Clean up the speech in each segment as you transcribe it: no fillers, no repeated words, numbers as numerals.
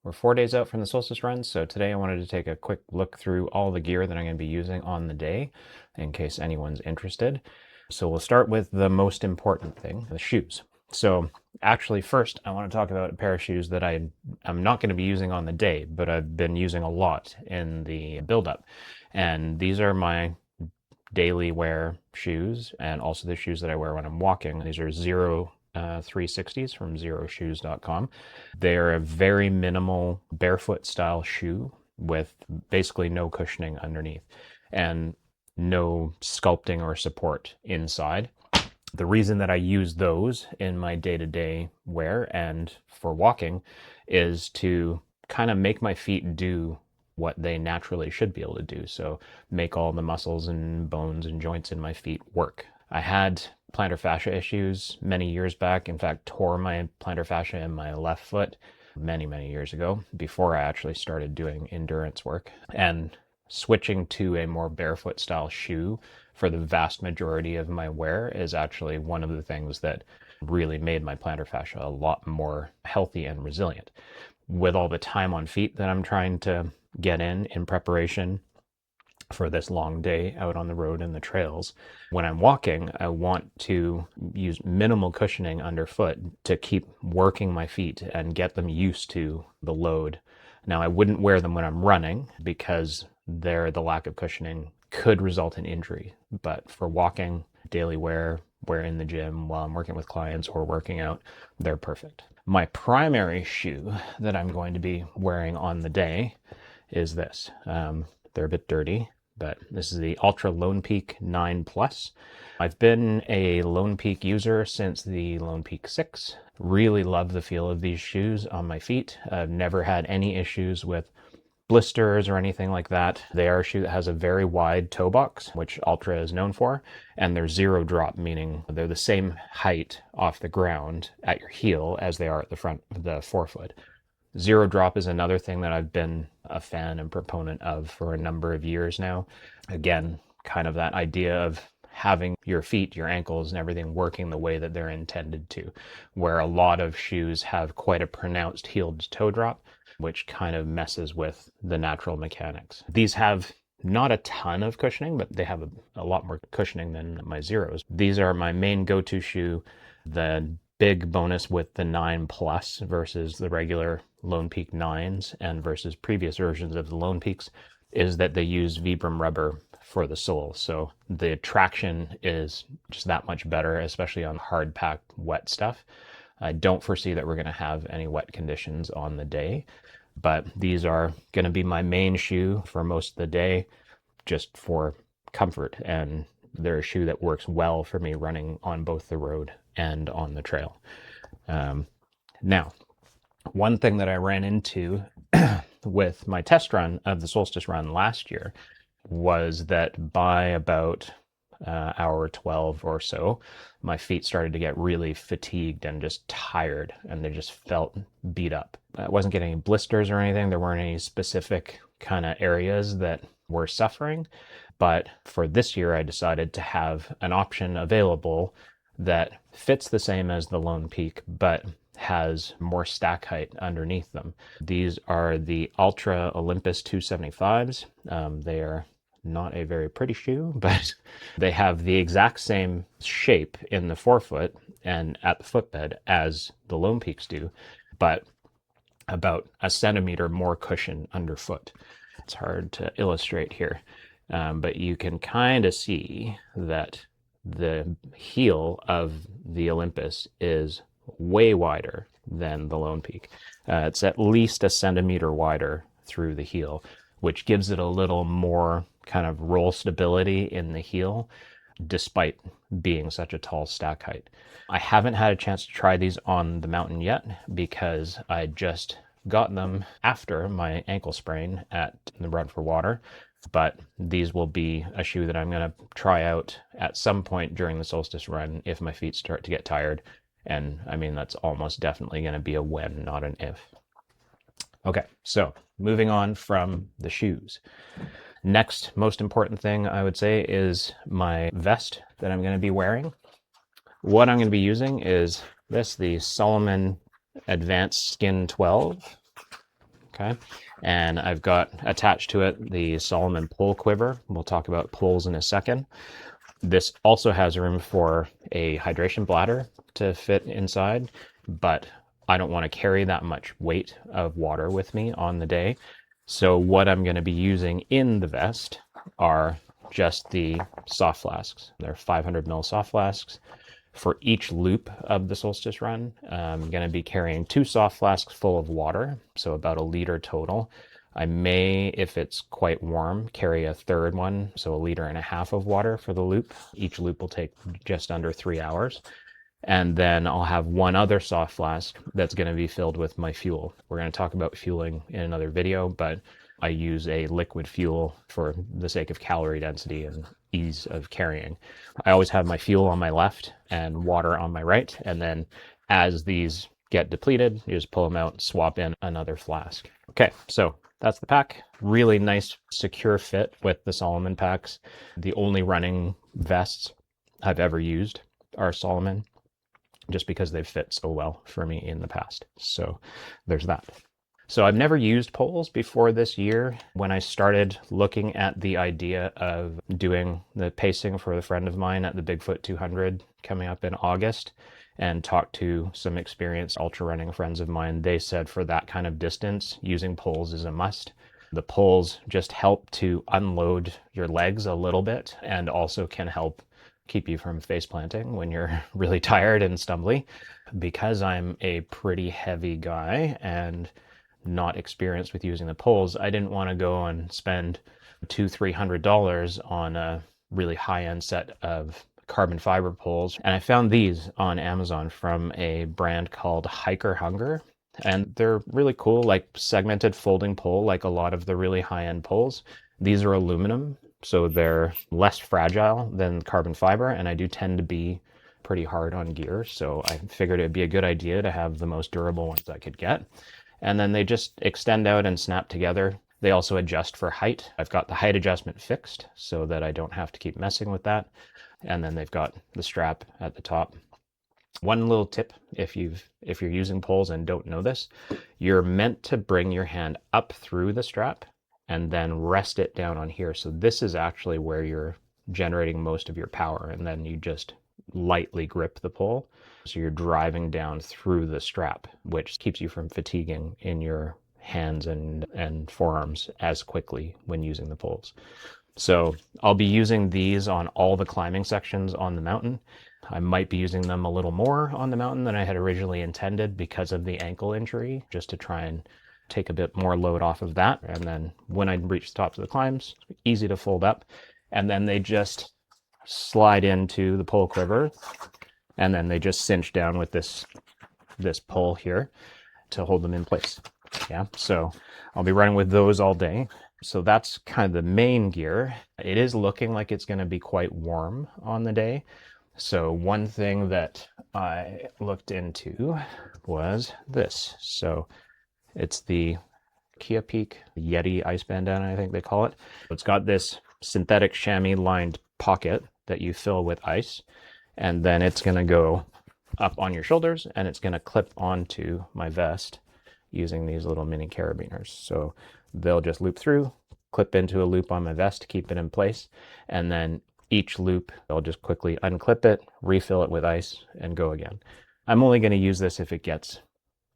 We're 4 days out from the Solstice Run, so today I wanted to take a quick look through all the gear that I'm going to be using on the day, in case anyone's interested. So we'll start with the most important thing, the shoes. So actually first I want to talk about a pair of shoes that I'm not going to be using on the day, but I've been using a lot in the build-up. And these are my daily wear shoes and also the shoes that I wear when I'm walking. These are Zero 360s from zeroshoes.com. They're a very minimal barefoot style shoe with basically no cushioning underneath and no sculpting or support inside. The reason that I use those in my day-to-day wear and for walking is to kind of make my feet do what they naturally should be able to do. So make all the muscles and bones and joints in my feet work. I had plantar fascia issues many years back. In fact, tore my plantar fascia in my left foot many years ago before I actually started doing endurance work. And switching to a more barefoot style shoe for the vast majority of my wear is actually one of the things that really made my plantar fascia a lot more healthy and resilient. With all the time on feet that I'm trying to get in preparation for this long day out on the road and the trails, when I'm walking, I want to use minimal cushioning underfoot to keep working my feet and get them used to the load. Now, I wouldn't wear them when I'm running because the lack of cushioning could result in injury. But for walking, daily wear in the gym while I'm working with clients or working out, they're perfect. My primary shoe that I'm going to be wearing on the day is this. They're a bit dirty, but this is the Altra Lone Peak 9 Plus. I've been a Lone Peak user since the Lone Peak 6. Really love the feel of these shoes on my feet. I've never had any issues with blisters or anything like that. They are a shoe that has a very wide toe box, which Altra is known for, and they're zero drop, meaning they're the same height off the ground at your heel as they are at the front of the forefoot. Zero drop is another thing that I've been a fan and proponent of for a number of years now. Again, kind of that idea of having your feet, your ankles, and everything working the way that they're intended to, where a lot of shoes have quite a pronounced heeled toe drop, which kind of messes with the natural mechanics. These have not a ton of cushioning, but they have a lot more cushioning than my Zeros. These are my main go-to shoe. The big bonus with the 9 Plus versus the regular Lone Peak 9s and versus previous versions of the Lone Peaks is that they use Vibram rubber for the sole. So the traction is just that much better, especially on hard packed wet stuff. I don't foresee that we're going to have any wet conditions on the day, but these are going to be my main shoe for most of the day just for comfort. And they're a shoe that works well for me running on both the road and on the trail. Now, one thing that I ran into with my test run of the Solstice Run last year was that by about hour 12 or so, my feet started to get really fatigued and just tired, and they just felt beat up. I wasn't getting any blisters or anything. There weren't any specific kind of areas that were suffering. But for this year, I decided to have an option available that fits the same as the Lone Peak, but has more stack height underneath them. These are the Altra Olympus 275s. They are not a very pretty shoe, but they have the exact same shape in the forefoot and at the footbed as the Lone Peaks do, but about a centimeter more cushion underfoot. It's hard to illustrate here, but you can kind of see that the heel of the Olympus is way wider than the Lone Peak. It's at least a centimeter wider through the heel, which gives it a little more kind of roll stability in the heel, despite being such a tall stack height. I haven't had a chance to try these on the mountain yet because I just got them after my ankle sprain at the Run for Water, but these will be a shoe that I'm going to try out at some point during the Solstice Run if my feet start to get tired. And I mean, that's almost definitely going to be a when, not an if. Okay, so moving on from the shoes. Next most important thing I would say is my vest that I'm going to be wearing. What I'm going to be using is the Salomon Adv Skin 12. Okay. And I've got attached to it the Salomon pole quiver. We'll talk about poles in a second. This also has room for a hydration bladder to fit inside, but I don't want to carry that much weight of water with me on the day. So what I'm going to be using in the vest are just the soft flasks. They're 500 ml soft flasks. For each loop of the Solstice Run, I'm going to be carrying 2 soft flasks full of water, so about 1 liter total. I may, if it's quite warm, carry a third one, so 1.5 liters of water for the loop. Each loop will take just under 3 hours. And then I'll have 1 other soft flask that's going to be filled with my fuel. We're going to talk about fueling in another video, but I use a liquid fuel for the sake of calorie density and ease of carrying. I always have my fuel on my left and water on my right. And then as these get depleted, you just pull them out, swap in another flask. Okay, so that's the pack. Really nice, secure fit with the Salomon packs. The only running vests I've ever used are Salomon, just because they've fit so well for me in the past. So there's that. So I've never used poles before this year. When I started looking at the idea of doing the pacing for a friend of mine at the Bigfoot 200 coming up in August, and talked to some experienced ultra running friends of mine, they said for that kind of distance, using poles is a must. The poles just help to unload your legs a little bit and also can help keep you from face planting when you're really tired and stumbly. Because I'm a pretty heavy guy and not experienced with using the poles, I didn't want to go and spend $200-300 on a really high-end set of carbon fiber poles. And I found these on Amazon from a brand called Hiker Hunger. And they're really cool, like segmented folding pole, like a lot of the really high-end poles. These are aluminum, so they're less fragile than carbon fiber, and I do tend to be pretty hard on gear, so I figured it'd be a good idea to have the most durable ones I could get. And then they just extend out and snap together. They also adjust for height. I've got the height adjustment fixed so that I don't have to keep messing with that. And then they've got the strap at the top. One little tip, if you're using poles and don't know this, you're meant to bring your hand up through the strap and then rest it down on here. So this is actually where you're generating most of your power, and then you just lightly grip the pole. So you're driving down through the strap, which keeps you from fatiguing in your hands and forearms as quickly when using the poles. So I'll be using these on all the climbing sections on the mountain. I might be using them a little more on the mountain than I had originally intended because of the ankle injury, just to try and take a bit more load off of that. And then when I reach the tops of the climbs, easy to fold up. And then they just slide into the pole quiver, and then they just cinch down with this pole here to hold them in place. Yeah, so I'll be running with those all day. So that's kind of the main gear. It is looking like it's going to be quite warm on the day. So one thing that I looked into was this. So it's the Kia Peak Yeti ice bandana, I think they call it. It's got this synthetic chamois lined pocket that you fill with ice, and then it's going to go up on your shoulders and it's going to clip onto my vest using these little mini carabiners. So they'll just loop through, clip into a loop on my vest to keep it in place, and then each loop I'll just quickly unclip it, refill it with ice, and go again. I'm only going to use this if it gets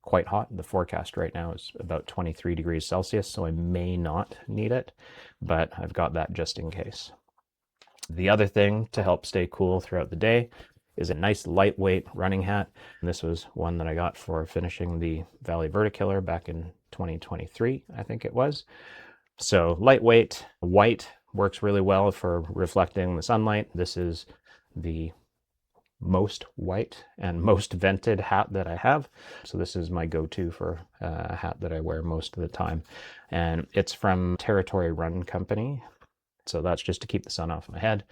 quite hot. The forecast right now is about 23 degrees Celsius, so I may not need it, but I've got that just in case. The other thing to help stay cool throughout the day is a nice lightweight running hat. And this was one that I got for finishing the Valley Vertikiller back in 2023, I think it was. So lightweight, white works really well for reflecting the sunlight. This is the most white and most vented hat that I have. So this is my go-to for a hat that I wear most of the time. And it's from Territory Run Company. So that's just to keep the sun off my head.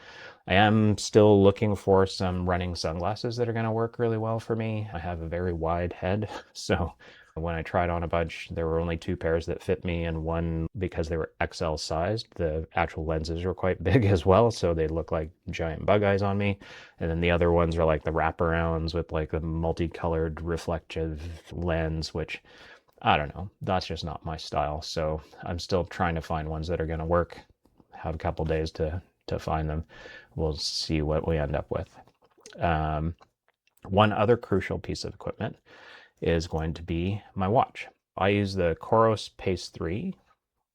I am still looking for some running sunglasses that are going to work really well for me. I have a very wide head, so when I tried on a bunch, there were only 2 pairs that fit me, and one, because they were XL sized, the actual lenses were quite big as well, so they look like giant bug eyes on me. And then the other ones are like the wraparounds with like the multicolored reflective lens, which I don't know. That's just not my style. So I'm still trying to find ones that are going to work. Have a couple days to find them. We'll see what we end up with. One other crucial piece of equipment is going to be my watch. I use the Coros Pace 3.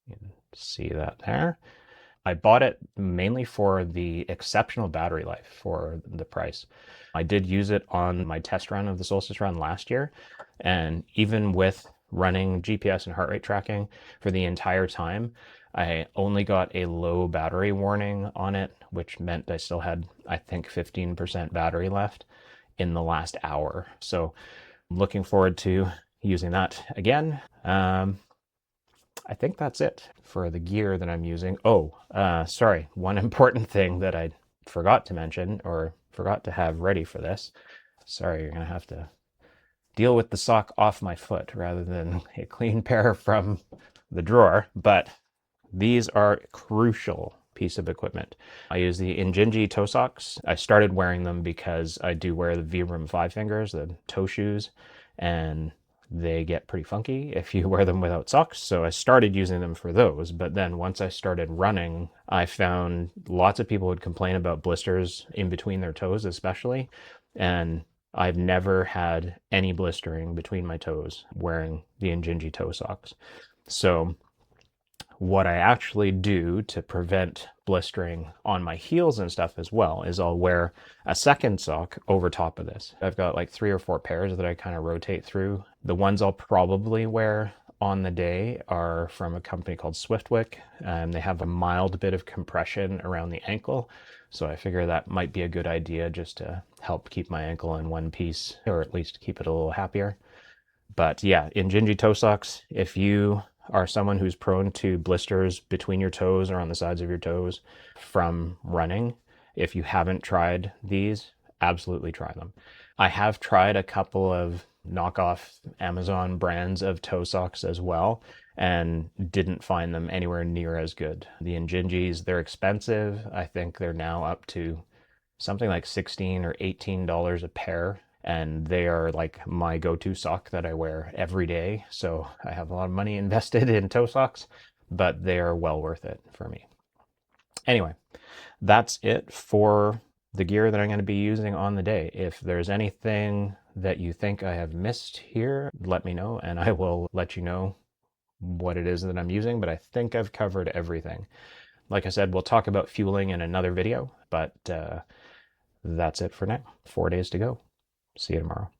You can see that there. I bought it mainly for the exceptional battery life for the price. I did use it on my test run of the Solstice Run last year, and even with running GPS and heart rate tracking for the entire time, I only got a low battery warning on it, which meant I still had, I think, 15% battery left in the last hour. So I'm looking forward to using that again. I think that's it for the gear that I'm using. Oh, sorry. One important thing that I forgot to mention or forgot to have ready for this. Sorry, you're going to have to deal with the sock off my foot rather than a clean pair from the drawer. But these are a crucial piece of equipment. I use the Injinji toe socks. I started wearing them because I do wear the Vibram 5 fingers, the toe shoes, and they get pretty funky if you wear them without socks. So I started using them for those. But then once I started running, I found lots of people would complain about blisters in between their toes, especially. And I've never had any blistering between my toes wearing the Injinji toe socks. So what I actually do to prevent blistering on my heels and stuff as well is I'll wear a second sock over top of this. I've got like 3 or 4 pairs that I kind of rotate through. The ones I'll probably wear on the day are from a company called Swiftwick, and they have a mild bit of compression around the ankle. So I figure that might be a good idea just to help keep my ankle in one piece, or at least keep it a little happier. But yeah, Injinji toe socks, if you are someone who's prone to blisters between your toes or on the sides of your toes from running, if you haven't tried these, absolutely try them. I have tried a couple of knockoff Amazon brands of toe socks as well and didn't find them anywhere near as good. The Injinjis, they're expensive. I think they're now up to something like $16 or $18 a pair, and they are like my go-to sock that I wear every day. So I have a lot of money invested in toe socks, but they are well worth it for me. Anyway, that's it for the gear that I'm going to be using on the day. If there's anything that you think I have missed here, let me know and I will let you know what it is that I'm using, but I think I've covered everything. Like I said, we'll talk about fueling in another video, but that's it for now. 4 days to go. See you tomorrow.